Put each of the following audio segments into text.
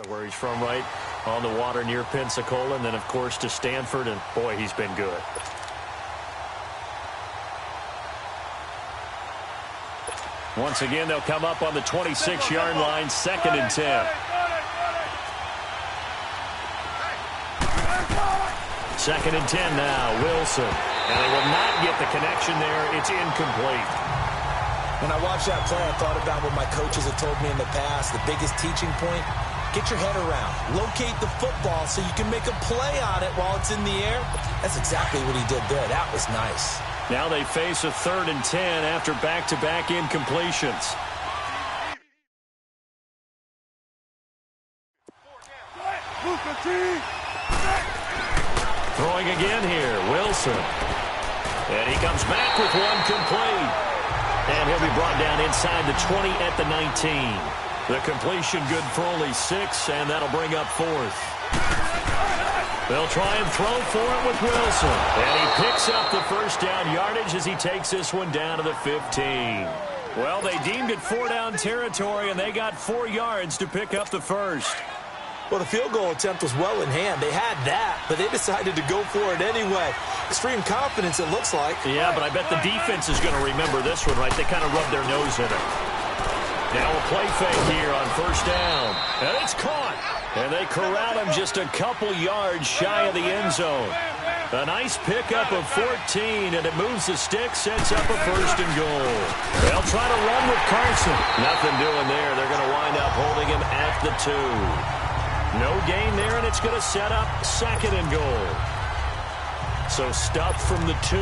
Where he's from, right on the water near Pensacola, and then, of course, to Stanford, and, boy, he's been good. Once again, they'll come up on the 26-yard line, 2nd and 10. Second and 10 now, Wilson. And they will not get the connection there. It's incomplete. When I watched that play, I thought about what my coaches have told me in the past. The biggest teaching point, get your head around. Locate the football so you can make a play on it while it's in the air. That's exactly what he did there. That was nice. Now they face a 3rd and 10 after back-to-back incompletions. Throwing again here, Wilson. And he comes back with one complete. And he'll be brought down inside the 20 at the 19. The completion good for only 6, and that'll bring up 4th. They'll try and throw for it with Wilson. And he picks up the first down yardage as he takes this one down to the 15. Well, they deemed it 4-down territory, and they got 4 yards to pick up the first. Well, the field goal attempt was well in hand. They had that, but they decided to go for it anyway. Extreme confidence, it looks like. Yeah, but I bet the defense is going to remember this one, right? They kind of rubbed their nose in it. Now a play fake here on first down. And it's caught. And they corral him just a couple yards shy of the end zone. A nice pickup of 14, and it moves the stick, sets up a 1st and goal. They'll try to run with Carson. Nothing doing there. They're going to wind up holding him at the 2. No gain there, and it's going to set up 2nd and goal. So stop from the 2.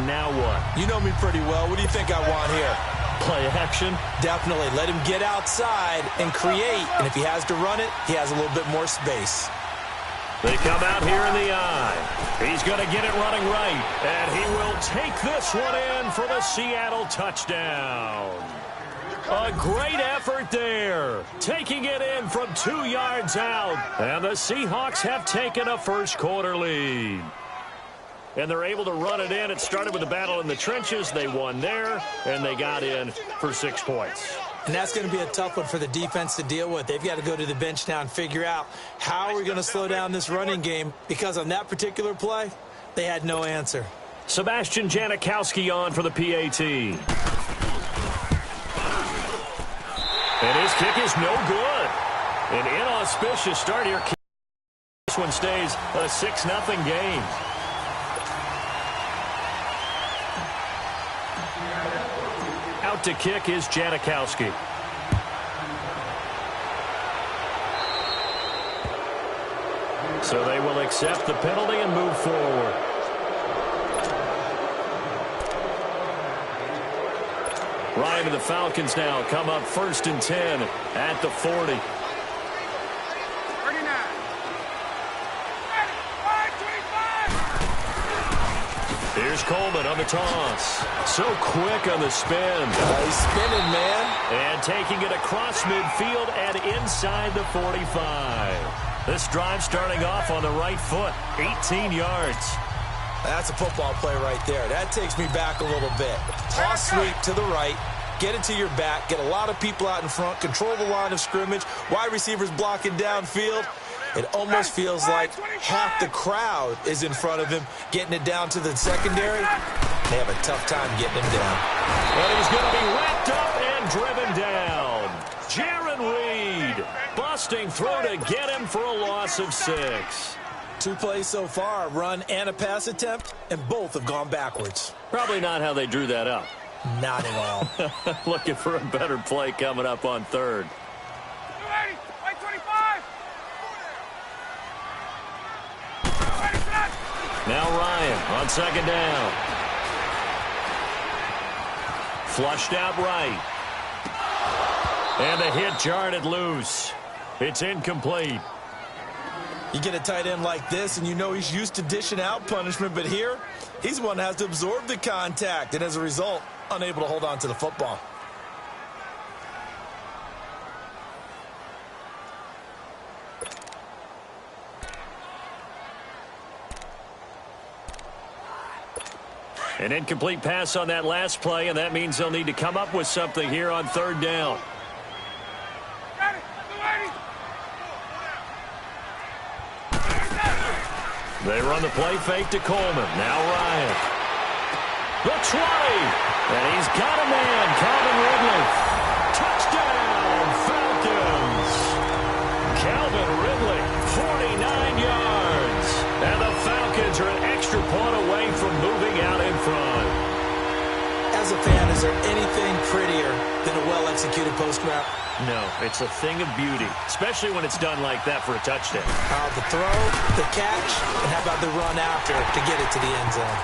Now what? You know me pretty well. What do you think I want here? Play action? Definitely. Let him get outside and create. And if he has to run it, he has a little bit more space. They come out here in the eye. He's going to get it running right. And he will take this one in for the Seattle touchdown. A great effort there. Taking it in from 2 yards out. And the Seahawks have taken a first-quarter lead. And they're able to run it in. It started with a battle in the trenches. They won there, and they got in for 6 points. And that's going to be a tough one for the defense to deal with. They've got to go to the bench now and figure out how we're going to slow down this running game, because on that particular play, they had no answer. Sebastian Janikowski on for the PAT. And his kick is no good. An inauspicious start here. This one stays a 6-0 game. Out to kick is Janikowski. So they will accept the penalty and move forward. Ryan and the Falcons now come up 1st and 10 at the 40. Here's Coleman on the toss. So quick on the spin. He's spinning, man. And taking it across midfield and inside the 45. This drive starting off on the right foot. 18 yards. That's a football play right there. That takes me back a little bit. Toss sweep to the right. Get it to your back. Get a lot of people out in front. Control the line of scrimmage. Wide receivers blocking downfield. It almost feels like half the crowd is in front of him, getting it down to the secondary. They have a tough time getting him down. But he's going to be wrapped up and driven down. Jaron Reed busting through to get him for a loss of 6. 2 plays so far, a run and a pass attempt, and both have gone backwards. Probably not how they drew that up. Not at all. Looking for a better play coming up on 3rd. Now Ryan on 2nd down. Flushed out right. And the hit jarred it loose. It's incomplete. You get a tight end like this, and you know he's used to dishing out punishment, but here, he's the one that has to absorb the contact, and as a result, unable to hold on to the football. An incomplete pass on that last play, and that means they'll need to come up with something here on 3rd down. They run the play fake to Coleman. Now Ryan. The 20. And he's got a man. Calvin Ridley. Touchdown, Falcons. Calvin Ridley, 49 yards. And the Falcons are an extra point away from moving out in front. As a fan, is there anything prettier than a well-executed post route? No, it's a thing of beauty, especially when it's done like that for a touchdown. The throw, the catch, and how about the run after to get it to the end zone?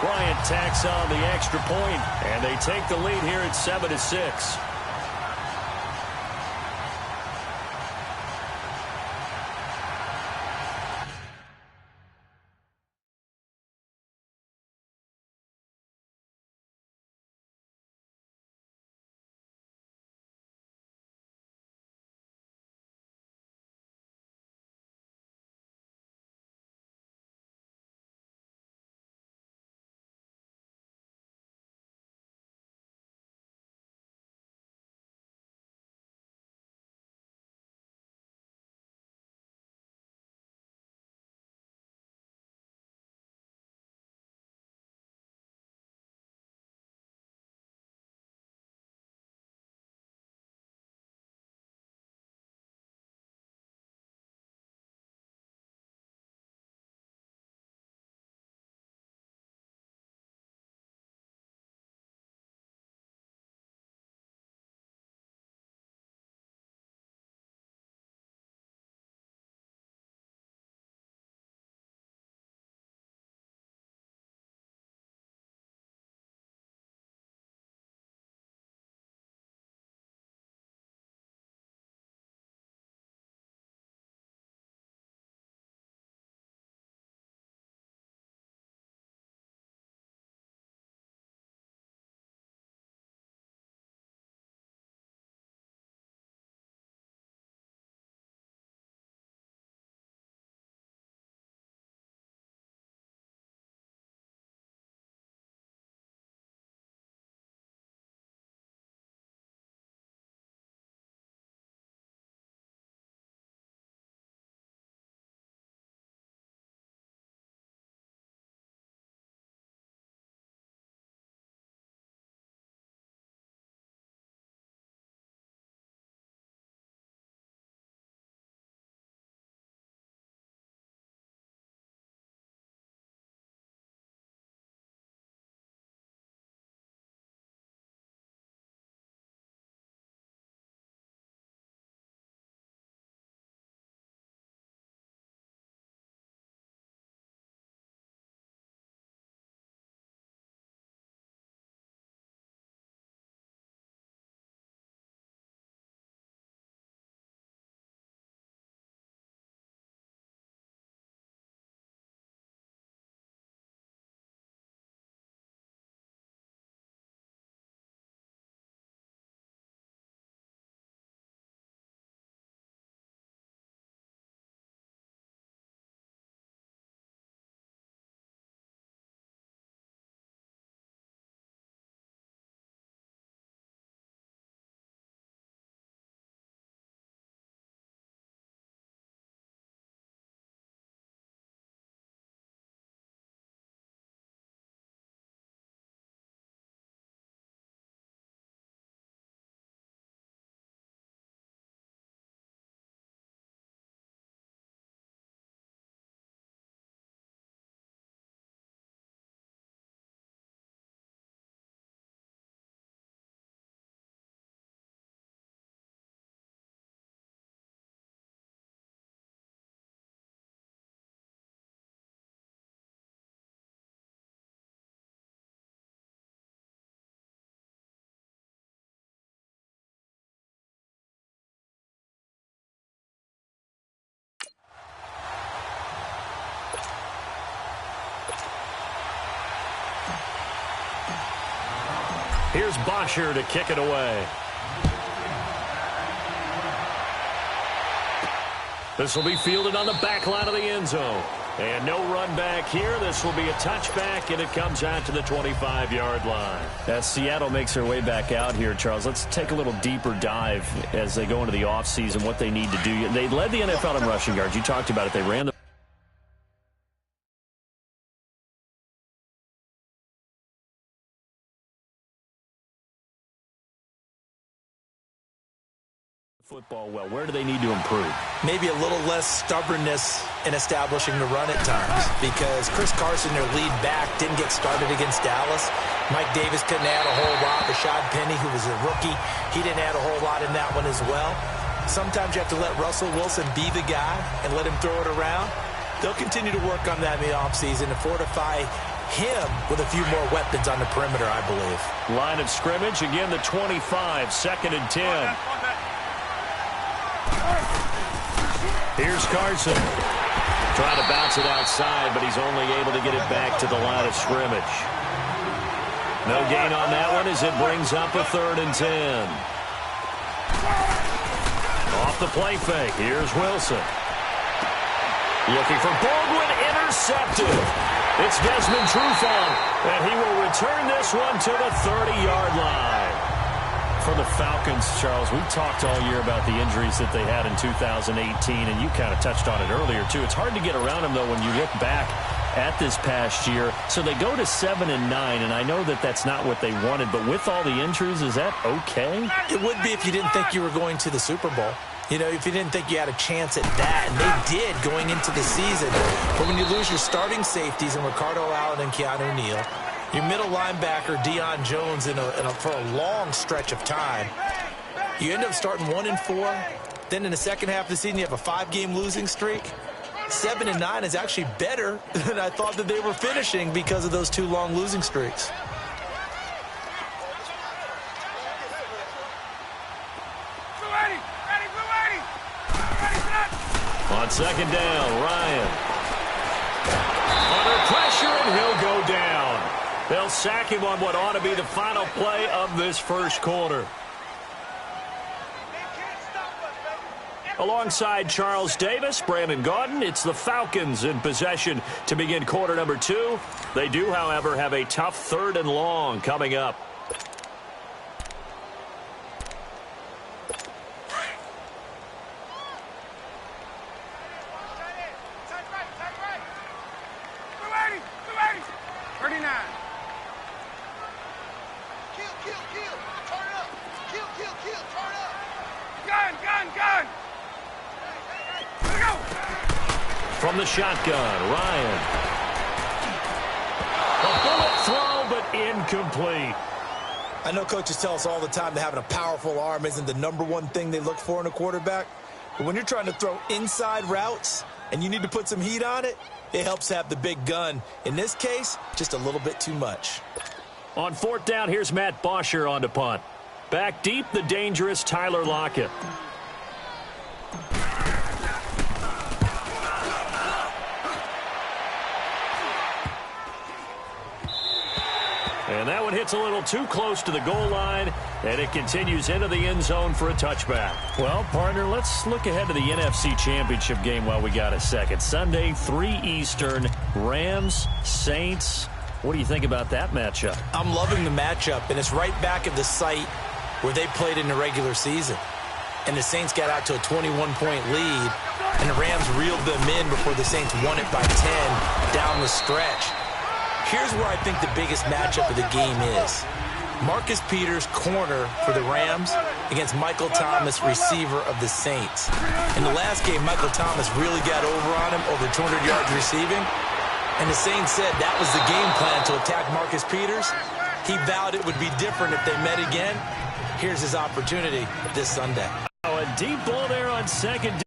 Bryant tacks on the extra point, and they take the lead here at 7-6. Here's Bosher to kick it away. This will be fielded on the back line of the end zone. And no run back here. This will be a touchback, and it comes out to the 25-yard line. As Seattle makes their way back out here, Charles, let's take a little deeper dive as they go into the offseason, what they need to do. They led the NFL in rushing yards. You talked about it. They ran the Football well. Where do they need to improve? Maybe a little less stubbornness in establishing the run at times, because Chris Carson, their lead back, didn't get started against Dallas. Mike Davis couldn't add a whole lot. Rashad Penny, who was a rookie, he didn't add a whole lot in that one as well. Sometimes you have to let Russell Wilson be the guy and let him throw it around. They'll continue to work on that in the offseason and fortify him with a few more weapons on the perimeter, I believe. Line of scrimmage, again the 25, 2nd and 10. Here's Carson. Trying to bounce it outside, but he's only able to get it back to the line of scrimmage. No gain on that one as it brings up a 3rd and 10. Off the play fake. Here's Wilson. Looking for Baldwin. Intercepted. It's Desmond Trufant, and he will return this one to the 30-yard line. For the Falcons, Charles, we talked all year about the injuries that they had in 2018, and you kind of touched on it earlier, too. It's hard to get around them, though, when you look back at this past year. So they go to 7-9, and I know that that's not what they wanted, but with all the injuries, is that okay? It would be if you didn't think you were going to the Super Bowl. You know, if you didn't think you had a chance at that, and they did going into the season. But when you lose your starting safeties in Ricardo Allen and Keanu Neal, your middle linebacker, Deion Jones, for a long stretch of time, you end up starting 1-4. Then in the second half of the season, you have a 5-game losing streak. 7-9 is actually better than I thought that they were finishing because of those 2 long losing streaks. On 2nd down, Ryan. Under pressure, and he'll go down. They'll sack him on what ought to be the final play of this first quarter. Alongside Charles Davis, Brandon Gaudin, it's the Falcons in possession to begin quarter number 2. They do, however, have a tough 3rd and long coming up. From the shotgun, Ryan. A bullet throw, but incomplete. I know coaches tell us all the time that having a powerful arm isn't the #1 thing they look for in a quarterback. But when you're trying to throw inside routes and you need to put some heat on it, it helps have the big gun. In this case, just a little bit too much. On 4th down, here's Matt Bosher on to punt. Back deep, the dangerous Tyler Lockett. And that one hits a little too close to the goal line, and it continues into the end zone for a touchback. Well, partner, let's look ahead to the NFC Championship game while we got a second. Sunday, 3 Eastern, Rams, Saints. What do you think about that matchup? I'm loving the matchup, and it's right back at the site where they played in the regular season. And the Saints got out to a 21-point lead, and the Rams reeled them in before the Saints won it by 10 down the stretch. Here's where I think the biggest matchup of the game is. Marcus Peters, corner for the Rams, against Michael Thomas, receiver of the Saints. In the last game, Michael Thomas really got over on him, over 200 yards receiving. And the Saints said that was the game plan, to attack Marcus Peters. He vowed it would be different if they met again. Here's his opportunity this Sunday. Oh, a deep ball there on 2nd down.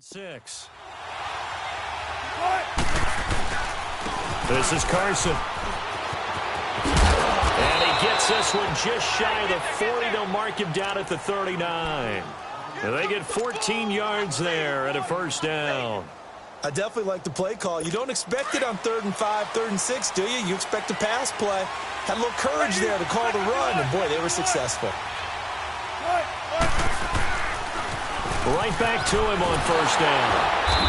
6. This is Carson. And he gets this one just shy of the 40. They'll mark him down at the 39. And they get 14 yards there at a first down. I definitely like the play call. You don't expect it on 3rd and 5, 3rd and 6, do you? You expect a pass play. Had a little courage there to call the run, and boy, they were successful. Right back to him on first down.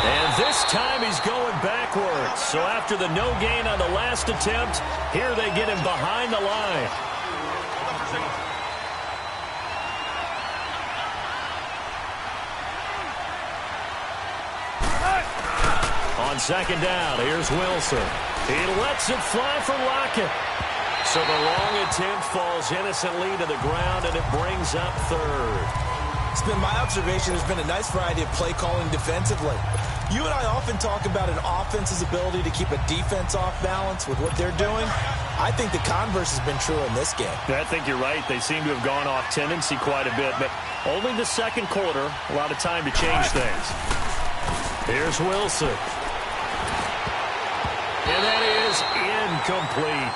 And this time he's going backwards. So after the no gain on the last attempt, here they get him behind the line. On second down, here's Wilson. He lets it fly for Lockett. So the long attempt falls innocently to the ground, and it brings up 3rd. It's been my observation there's been a nice variety of play calling defensively. You and I often talk about an offense's ability to keep a defense off balance with what they're doing. I think the converse has been true in this game. I think you're right. They seem to have gone off tendency quite a bit, but only the second quarter, a lot of time to change things. Here's Wilson. And that is incomplete.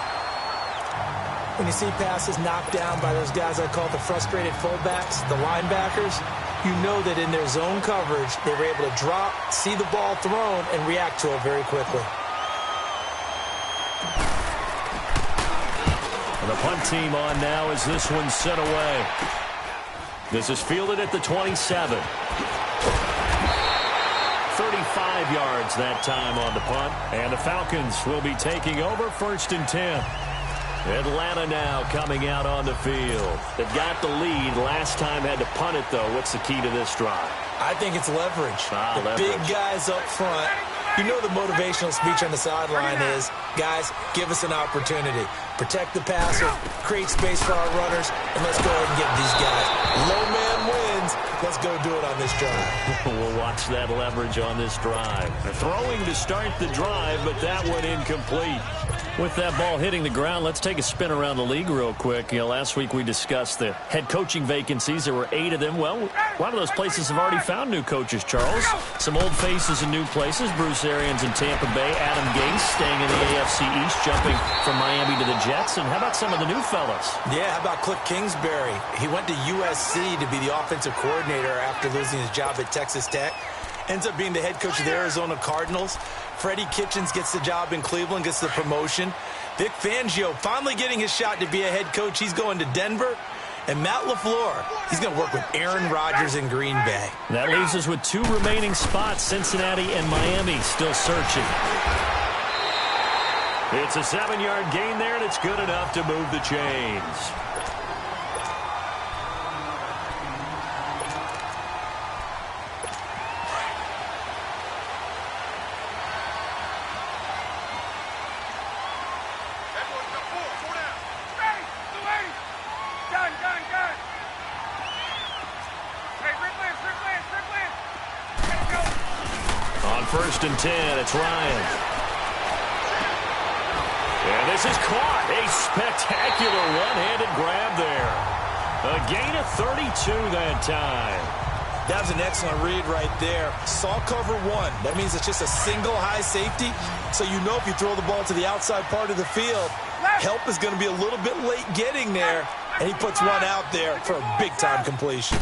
When you see passes knocked down by those guys I call the frustrated fullbacks, the linebackers, you know that in their zone coverage, they were able to drop, see the ball thrown, and react to it very quickly. And the punt team on now as this one's sent away. This is fielded at the 27. 35 yards that time on the punt. And the Falcons will be taking over 1st and 10. Atlanta now coming out on the field. They've got the lead. Last time had to punt it, though. What's the key to this drive? I think it's leverage. Leverage. Big guys up front. You know the motivational speech on the sideline is, guys, give us an opportunity. Protect the passer, create space for our runners, and let's go ahead and get these guys. Low man wins. Let's go do it on this drive. We'll watch that leverage on this drive. Throwing to start the drive, but that one incomplete. With that ball hitting the ground, let's take a spin around the league real quick. Last week we discussed the head coaching vacancies. There were 8 of them. Well, a lot of those places have already found new coaches, Charles. Some old faces in new places. Bruce Arians in Tampa Bay. Adam Gase staying in the AFC East, jumping from Miami to the Jets. And how about some of the new fellas? Yeah, how about Cliff Kingsbury? He went to USC to be the offensive coordinator after losing his job at Texas Tech. Ends up being the head coach of the Arizona Cardinals. Freddie Kitchens gets the job in Cleveland, gets the promotion. Vic Fangio finally getting his shot to be a head coach. He's going to Denver. And Matt LaFleur, he's going to work with Aaron Rodgers in Green Bay. That leaves us with 2 remaining spots, Cincinnati and Miami still searching. It's a 7-yard gain there, and it's good enough to move the chains. On 1st and 10, it's Ryan. And this is caught. A spectacular one-handed grab there. A gain of 32 that time. That was an excellent read right there. Saw cover 1. That means it's just a single high safety. So you know if you throw the ball to the outside part of the field, help is going to be a little bit late getting there. And he puts one out there for a big-time completion.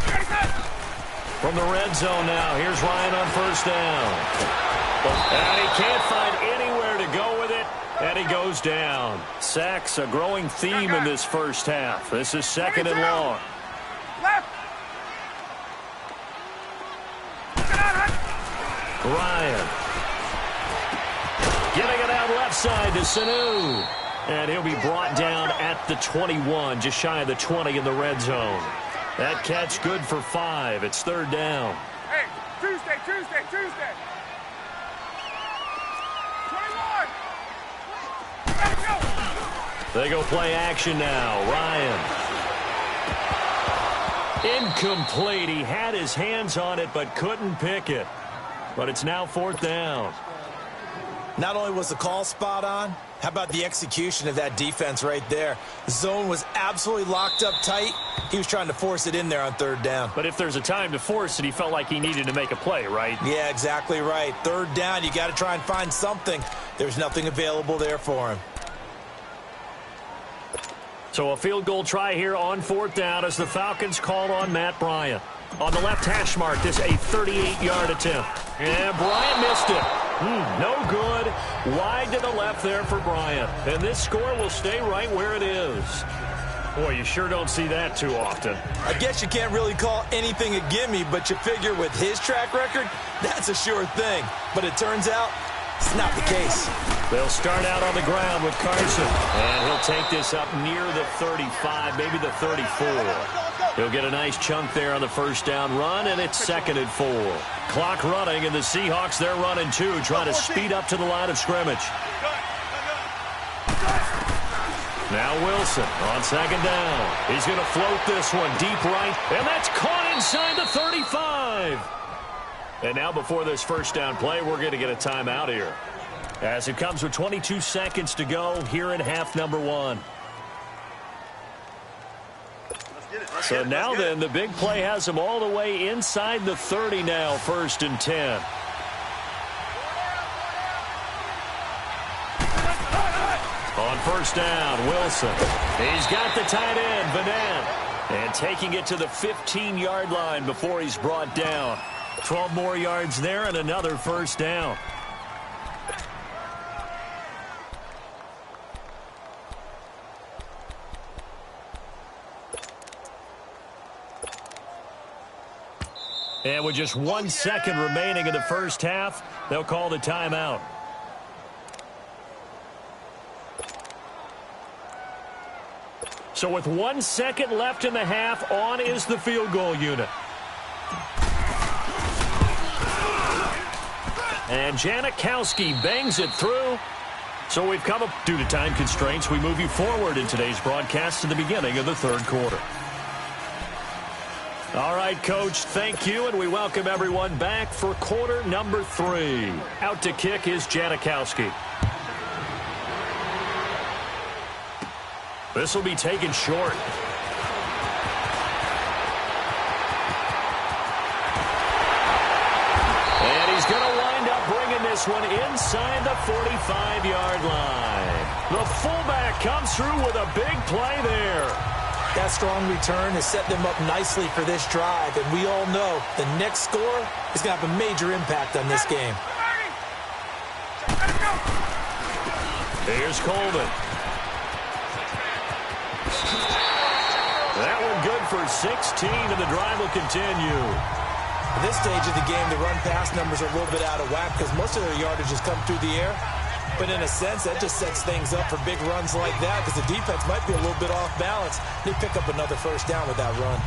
From the red zone now, here's Ryan on 1st down. And he can't find anywhere to go with it, and he goes down. Sacks, a growing theme in this first half. This is 2nd and long. Ryan. Getting it out left side to Sanu. And he'll be brought down at the 21, just shy of the 20 in the red zone. That catch good for 5. It's 3rd down. Hey, Tuesday. 21. They go play action now. Ryan. Incomplete. He had his hands on it but couldn't pick it. But it's now 4th down. Not only was the call spot on, How about the execution of that defense right there? The zone was absolutely locked up tight. He was trying to force it in there on third down. But if there's a time to force it, he felt like he needed to make a play, right? Yeah, exactly right. Third down, you got to try and find something. There's nothing available there for him. So a field goal try here on fourth down as the Falcons call on Matt Bryant. On the left hash mark, this a 38-yard attempt. And Bryant missed it. No good. Wide to the left there for Bryant. And this score will stay right where it is. Boy, you sure don't see that too often. I guess you can't really call anything a gimme, but you figure with his track record, that's a sure thing. But it turns out, it's not the case. They'll start out on the ground with Carson. And he'll take this up near the 35, maybe the 34. He'll get a nice chunk there on the first down run, and it's 2nd and 4. Clock running, and the Seahawks, they're running too, trying to speed up to the line of scrimmage. Now Wilson on 2nd down. He's going to float this one deep right, and that's caught inside the 35. And now before this first down play, we're going to get a timeout here, as it comes with 22 seconds to go here in half number 1. So now then, the big play has him all the way inside the 30 now, 1st and 10. On first down, Wilson. He's got the tight end, Vanette. And taking it to the 15-yard line before he's brought down. 12 more yards there and another first down. And with just 1 second remaining in the first half, they'll call the timeout. So with 1 second left in the half, on is the field goal unit. And Janikowski bangs it through. So we've come up due to time constraints. We move you forward in today's broadcast to the beginning of the third quarter. All right, Coach, thank you, and we welcome everyone back for quarter number 3. Out to kick is Janikowski. This will be taken short. And he's going to wind up bringing this one inside the 45-yard line. The fullback comes through with a big play there. That strong return has set them up nicely for this drive, and we all know the next score is going to have a major impact on this game. Here's Coleman. That one good for 16, and the drive will continue. At this stage of the game, the run-pass numbers are a little bit out of whack because most of their yardage has come through the air. But in a sense, that just sets things up for big runs like that because the defense might be a little bit off balance. They pick up another first down with that run.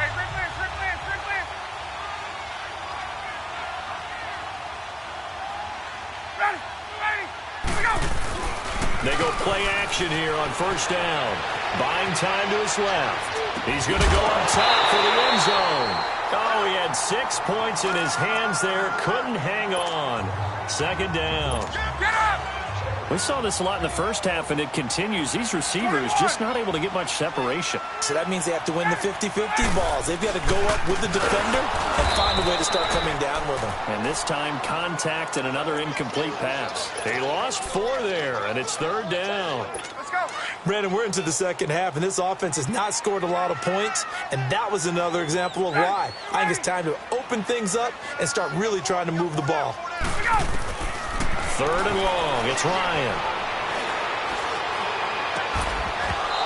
Hey, Rick Lance. Ready, here we go. They go play action here on first down. Buying time to his left. He's going to go up top for the end zone. Oh, he had 6 points in his hands there. Couldn't hang on. 2nd down. Get up! We saw this a lot in the first half, and it continues. These receivers just not able to get much separation. So that means they have to win the 50-50 balls. They've got to go up with the defender and find a way to start coming down with them. And this time, contact and another incomplete pass. They lost 4 there, and it's 3rd down. Let's go! Brandon, we're into the second half, and this offense has not scored a lot of points, and that was another example of why. I think it's time to open things up and start really trying to move the ball. 3rd and long. It's Ryan.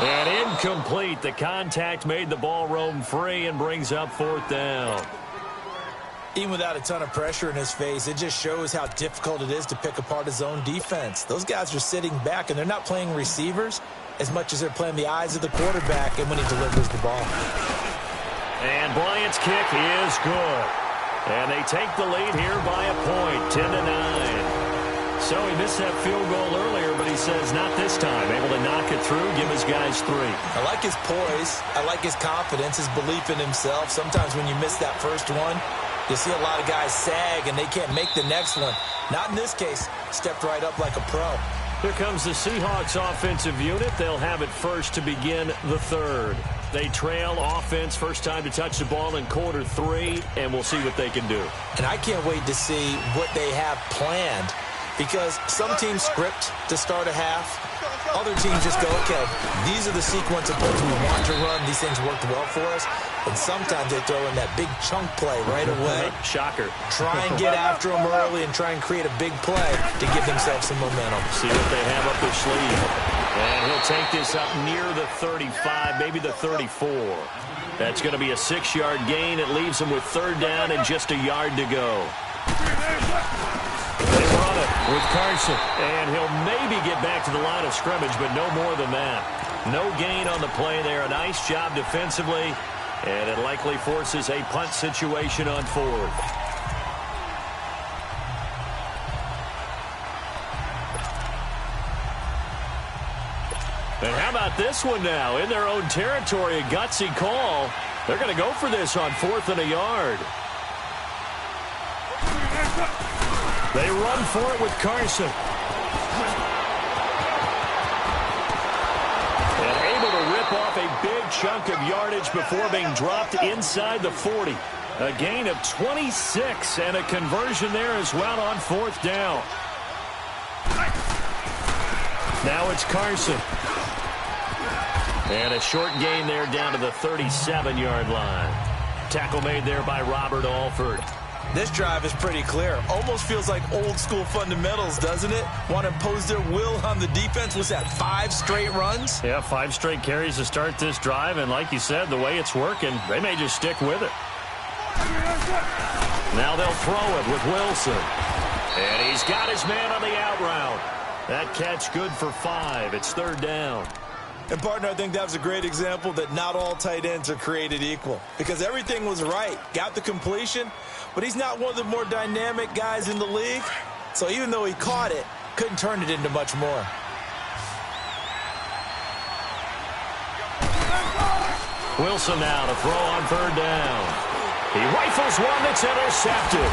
And incomplete. The contact made the ball roam free and brings up 4th down. Even without a ton of pressure in his face, it just shows how difficult it is to pick apart his own defense. Those guys are sitting back, and they're not playing receivers as much as they're playing the eyes of the quarterback and when he delivers the ball. And Bryant's kick is good. And they take the lead here by a point, 10-9. So he missed that field goal earlier, but he says not this time. Able to knock it through, give his guys 3. I like his poise. I like his confidence, his belief in himself. Sometimes when you miss that first one, You see a lot of guys sag, and they can't make the next one. Not in this case. Stepped right up like a pro. Here comes the Seahawks offensive unit. They'll have it first to begin the third. They trail offense, first time to touch the ball in quarter 3, and we'll see what they can do. And I can't wait to see what they have planned, because some teams script to start a half. Other teams just go, okay, these are the sequence of plays we want to run. These things worked well for us. And sometimes they throw in that big chunk play right away. Shocker. Try and get after them early and try and create a big play to give themselves some momentum. See what they have up their sleeve. And he'll take this up near the 35, maybe the 34. That's going to be a 6-yard gain. It leaves him with third down and just a yard to go. They run it with Carson. And he'll maybe get back to the line of scrimmage, but no more than that. No gain on the play there. A nice job defensively. And it likely forces a punt situation on fourth. And how about this one now? In their own territory, a gutsy call. They're going to go for this on 4th and a yard. They run for it with Carson. And able to rip off a big chunk of yardage before being dropped inside the 40. A gain of 26 and a conversion there as well on 4th down. Now it's Carson. And a short gain there down to the 37-yard line. Tackle made there by Robert Alford. This drive is pretty clear. Almost feels like old school fundamentals, doesn't it? Want to impose their will on the defense. Was that 5 straight runs? Yeah, 5 straight carries to start this drive. And like you said, the way it's working, they may just stick with it. Now they'll throw it with Wilson. And he's got his man on the out route. That catch good for 5. It's third down. And, partner, I think that was a great example that not all tight ends are created equal, because everything was right. Got the completion, but he's not one of the more dynamic guys in the league. So even though he caught it, couldn't turn it into much more. Wilson now to throw on third down. He rifles one that's intercepted.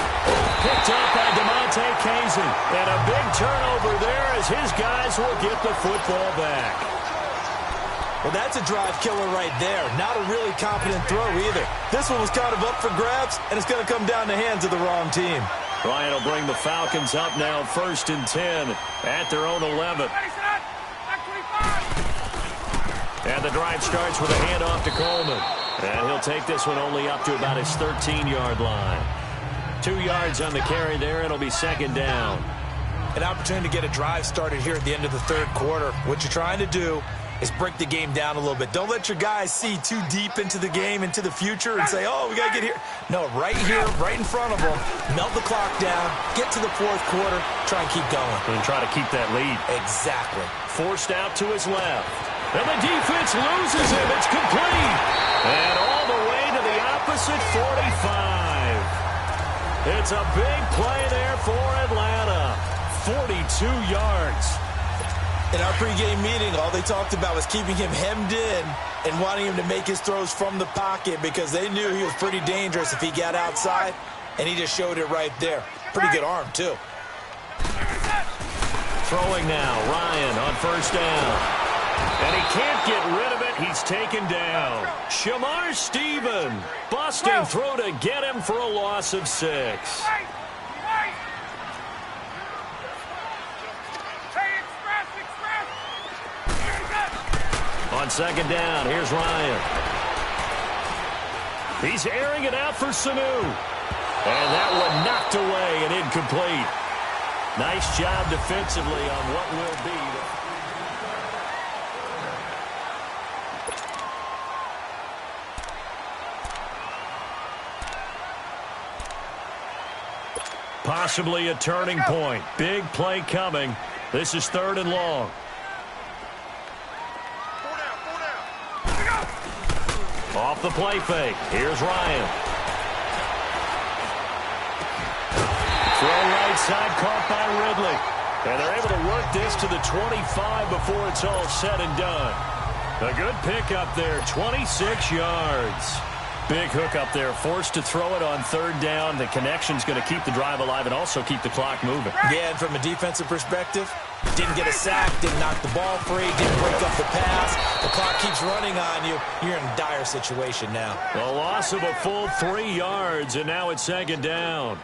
Picked up by DeMonte Casey. And a big turnover there as his guys will get the football back. Well, that's a drive killer right there. Not a really confident throw either. This one was kind of up for grabs, and it's going to come down the hands of the wrong team. Ryan will bring the Falcons up now 1st and 10 at their own 11. And the drive starts with a handoff to Coleman. And he'll take this one only up to about his 13-yard line. 2 yards on the carry there, and it'll be second down. An opportunity to get a drive started here at the end of the third quarter. What you're trying to do is break the game down a little bit. Don't let your guys see too deep into the game, into the future, and say, oh, we got to get here. No, right here, right in front of them, melt the clock down, get to the fourth quarter, try and keep going. And try to keep that lead. Exactly. Forced out to his left. And the defense loses him. It's complete. And all the way to the opposite 45. It's a big play there for Atlanta. 42 yards. In our pregame meeting, all they talked about was keeping him hemmed in and wanting him to make his throws from the pocket, because they knew he was pretty dangerous if he got outside, and he just showed it right there. Pretty good arm, too. Throwing now, Ryan on first down. And he can't get rid of it. He's taken down. Shamar Stephen busting through to get him for a loss of 6. On second down, here's Ryan. He's airing it out for Sanu. And that one knocked away and incomplete. Nice job defensively on what will be possibly a turning point. Big play coming. This is 3rd and long. Off the play fake. Here's Ryan. Throw right side, caught by Ridley. And they're able to work this to the 25 before it's all said and done. A good pickup there, 26 yards. Big hook up there, forced to throw it on third down. The connection's going to keep the drive alive and also keep the clock moving. Yeah, and from a defensive perspective, didn't get a sack, didn't knock the ball free, didn't break up the pass. The clock keeps running on you. You're in a dire situation now. A loss of a full 3 yards, and now it's second down.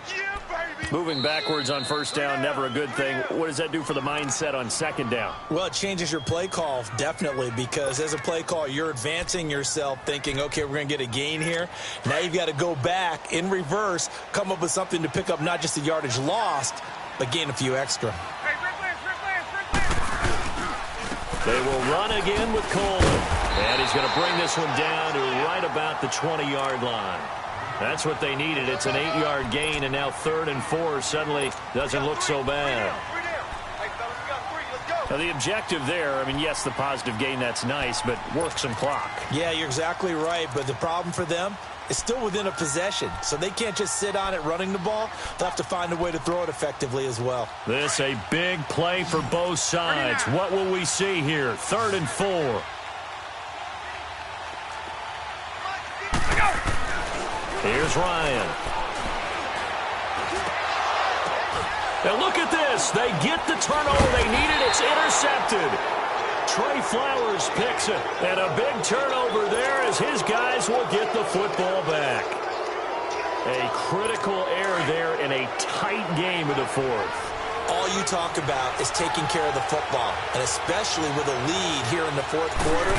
Moving backwards on first down, never a good thing. What does that do for the mindset on second down? Well, it changes your play call, definitely, because as a play call, you're advancing yourself thinking, okay, we're going to get a gain here. Now you've got to go back in reverse, come up with something to pick up not just the yardage lost, but gain a few extra. They will run again with Coleman. And he's going to bring this one down to right about the 20-yard line. That's what they needed. It's an 8-yard gain, and now 3rd and 4 suddenly doesn't look so bad. Now, the objective there, I mean, yes, the positive gain, that's nice, but work some clock. Yeah, you're exactly right, but the problem for them is still within a possession, so they can't just sit on it running the ball. They'll have to find a way to throw it effectively as well. This a big play for both sides. What will we see here? 3rd and 4. Here's Ryan. And look at this. They get the turnover they needed. It's intercepted. Trey Flowers picks it. And a big turnover there as his guys will get the football back. A critical error there in a tight game of the 4th. All you talk about is taking care of the football, and especially with a lead here in the 4th quarter,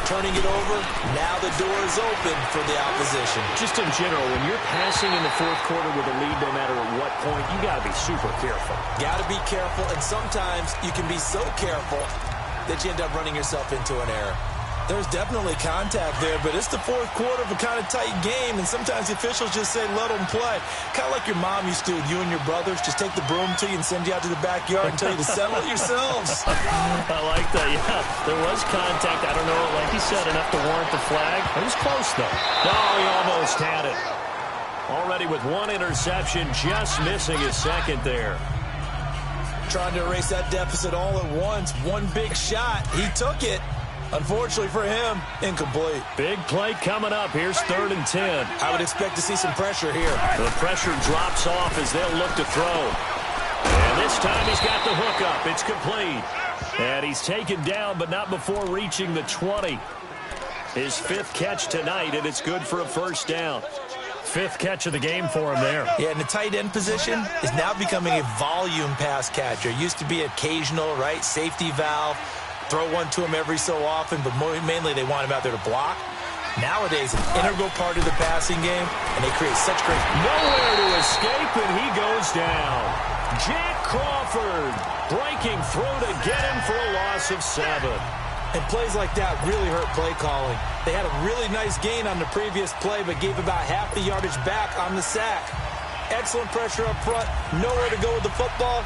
turning it over, now the door is open for the opposition. Just in general, when you're passing in the 4th quarter with a lead, no matter at what point, you got to be super careful. Got to be careful, and sometimes you can be so careful that you end up running yourself into an error. There's definitely contact there, but it's the 4th quarter of a kind of tight game, and sometimes the officials just say, let them play. Kind of like your mom used to with you and your brothers. Just take the broom to you and send you out to the backyard and tell you to settle it yourselves. I like that, yeah. There was contact. I don't know, like you said, enough to warrant the flag. It was close, though. No, he almost had it. Already with 1 interception, just missing his 2nd there. Trying to erase that deficit all at once. One big shot. He took it. Unfortunately for him, incomplete. Big play coming up. Here's 3rd and 10. I would expect to see some pressure here. The pressure drops off as they'll look to throw. And this time he's got the hook up. It's complete. And he's taken down, but not before reaching the 20. His 5th catch tonight, and it's good for a 1st down. 5th catch of the game for him there. Yeah, and the tight end position is now becoming a volume pass catcher. Used to be occasional, right? Safety valve. Throw one to him every so often, but mainly they want him out there to block. Nowadays, an integral part of the passing game, and they create such great... Nowhere to escape, and he goes down. Jack Crawford breaking through to get him for a loss of 7. And plays like that really hurt play calling. They had a really nice gain on the previous play, but gave about half the yardage back on the sack. Excellent pressure up front. Nowhere to go with the football.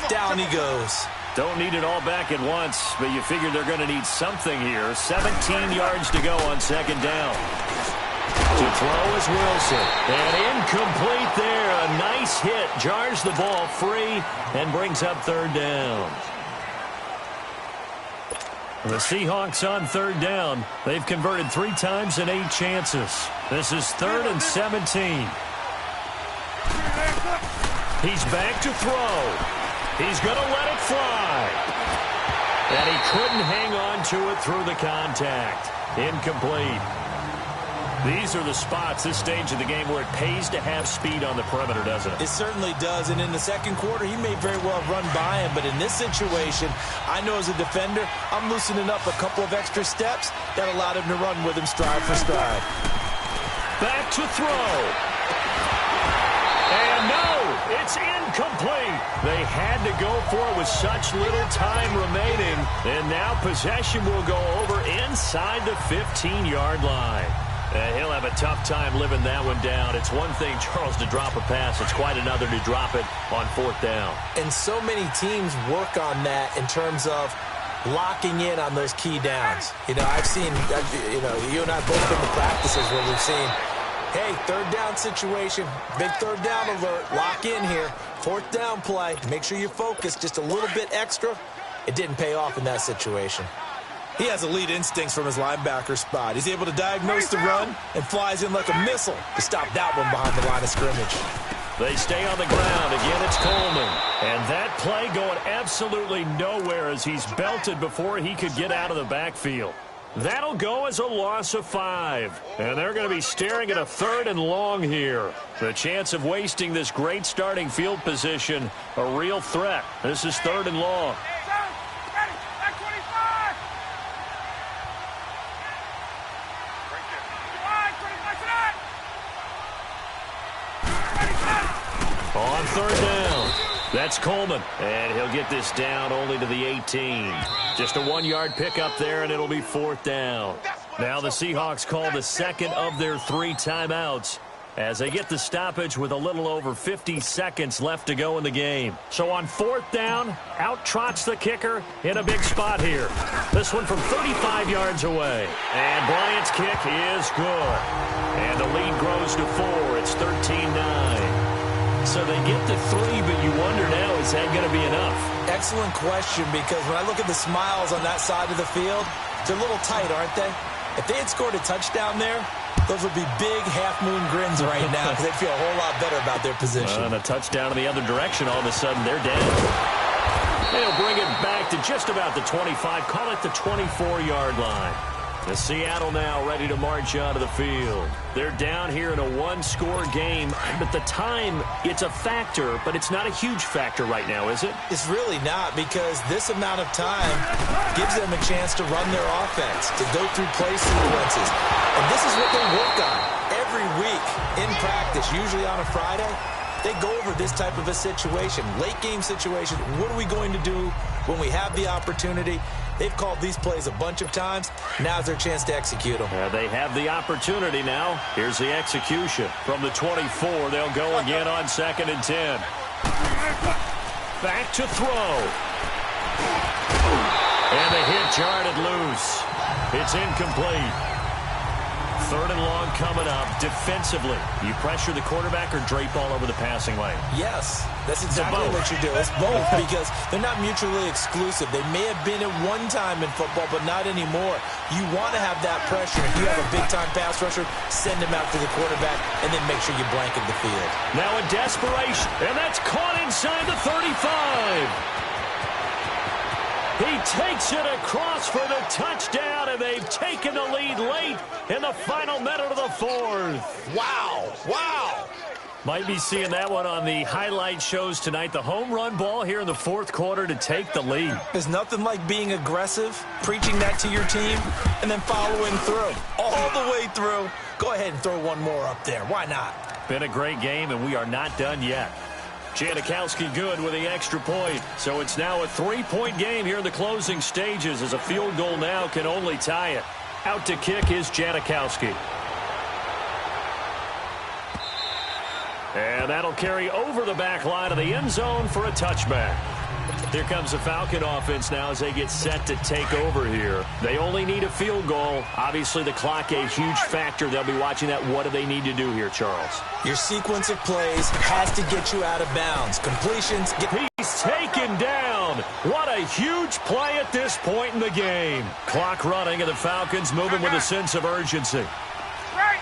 Down he goes. Don't need it all back at once, but you figure they're going to need something here. 17 yards to go on 2nd down. To throw is Wilson. And incomplete there. A nice hit. Jars the ball free and brings up 3rd down. The Seahawks on 3rd down. They've converted 3 times in 8 chances. This is 3rd and 17. He's back to throw. He's going to let it fly. And he couldn't hang on to it through the contact. Incomplete. These are the spots, this stage of the game, where it pays to have speed on the perimeter, doesn't it? It certainly does. And in the 2nd quarter, he may very well run by him. But in this situation, I know as a defender, I'm loosening up a couple of extra steps that allowed him to run with him stride for stride. Back to throw. And no, it's incomplete. They had to go for it with such little time remaining. And now possession will go over inside the 15-yard line. He'll have a tough time living that one down. It's one thing, Charles, to drop a pass. It's quite another to drop it on 4th down. And so many teams work on that in terms of locking in on those key downs. You know, I've seen, you and I both been to practices where we've seen, hey, 3rd down situation, big 3rd down alert, lock in here, 4th down play, make sure you focus just a little bit extra. It didn't pay off in that situation. He has elite instincts from his linebacker spot. He's able to diagnose the run and flies in like a missile to stop that one behind the line of scrimmage. They stay on the ground. Again, it's Coleman. And that play going absolutely nowhere as he's belted before he could get out of the backfield. That'll go as a loss of 5. And they're going to be staring at a 3rd and long here. The chance of wasting this great starting field position, a real threat. This is 3rd and long. Ready, back 25. Right there. 25 to that. Ready, set. On 3rd down, that's Coleman. And he'll get this down only to the 18. Just a 1-yard pickup there, and it'll be 4th down. Now the Seahawks call the second of their 3 timeouts as they get the stoppage with a little over 50 seconds left to go in the game. So on 4th down, out trots the kicker in a big spot here. This one from 35 yards away. And Bryant's kick is good. And the lead grows to 4. It's 13-9. So they get to 3, but you wonder now, is that going to be enough? Excellent question, because when I look at the smiles on that side of the field, they're a little tight, aren't they? If they had scored a touchdown there, those would be big half-moon grins right now because they'd feel a whole lot better about their position. And a touchdown in the other direction, all of a sudden they're down. They'll bring it back to just about the 25, call it the 24-yard line. The Seattle now ready to march onto the field. They're down here in a 1-score game, but the time, it's a factor, but it's not a huge factor right now, is it? It's really not, because this amount of time gives them a chance to run their offense, to go through play sequences. And this is what they work on every week in practice, usually on a Friday. They go over this type of a situation, late-game situation. What are we going to do when we have the opportunity? They've called these plays a bunch of times. Now's their chance to execute them. They have the opportunity now. Here's the execution. From the 24, they'll go again on 2nd and 10. Back to throw. And the hit jarred it loose. It's incomplete. 3rd and long coming up. Defensively, you pressure the quarterback or drape all over the passing lane? Yes, that's exactly what you do. It's both, because they're not mutually exclusive. They may have been at one time in football, but not anymore. You want to have that pressure. If you have a big-time pass rusher, send him out to the quarterback, and then make sure you blanket the field. Now in desperation, and that's caught inside the 35. He takes it across for the touchdown, and they've taken the lead late in the final minute of the 4th. Wow, wow. Might be seeing that one on the highlight shows tonight. The home run ball here in the 4th quarter to take the lead. There's nothing like being aggressive, preaching that to your team, and then following through, all the way through. Go ahead and throw one more up there. Why not? Been a great game, and we are not done yet. Janikowski good with the extra point. So it's now a 3-point game here in the closing stages, as a field goal now can only tie it. Out to kick is Janikowski. And that'll carry over the back line of the end zone for a touchback. Here comes the Falcon offense now as they get set to take over here. They only need a field goal. Obviously, the clock a huge factor. They'll be watching that. What do they need to do here, Charles? Your sequence of plays has to get you out of bounds. Completions. He's taken down. What a huge play at this point in the game. Clock running, and the Falcons moving with a sense of urgency. Right.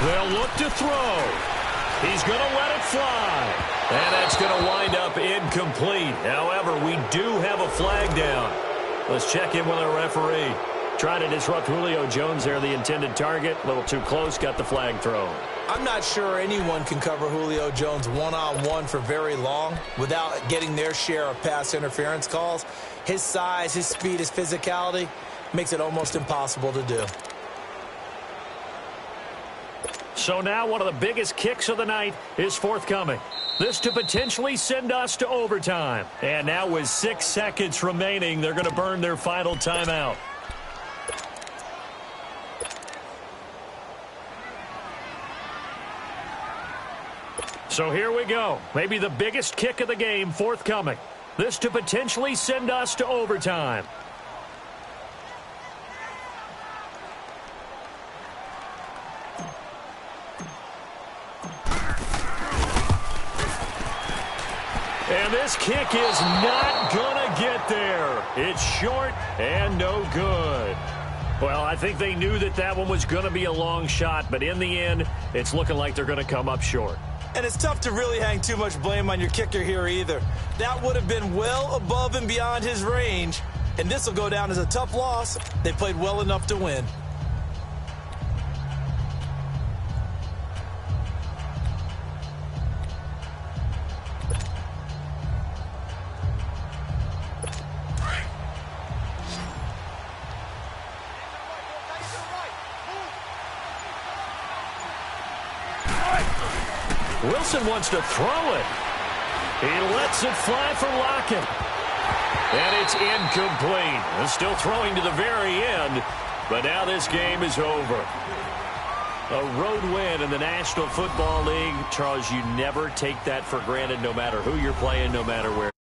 They'll look to throw. He's going to let it fly. And that's going to wind up incomplete. However, we do have a flag down. Let's check in with our referee. Trying to disrupt Julio Jones there, the intended target. A little too close, got the flag thrown. I'm not sure anyone can cover Julio Jones one-on-one for very long without getting their share of pass interference calls. His size, his speed, his physicality makes it almost impossible to do. So now one of the biggest kicks of the night is forthcoming. This to potentially send us to overtime. And now with 6 seconds remaining, they're going to burn their final timeout. So here we go. Maybe the biggest kick of the game forthcoming. This to potentially send us to overtime. And this This kick is not going to get there. It's short and no good. Well, I think they knew that that one was going to be a long shot, but in the end, it's looking like they're going to come up short. And it's tough to really hang too much blame on your kicker here either. That would have been well above and beyond his range, and this will go down as a tough loss. They played well enough to win. Wilson wants to throw it. He lets it fly for Lockett. And it's incomplete. They're still throwing to the very end, but now this game is over. A road win in the National Football League. Charles, you never take that for granted, no matter who you're playing, no matter where.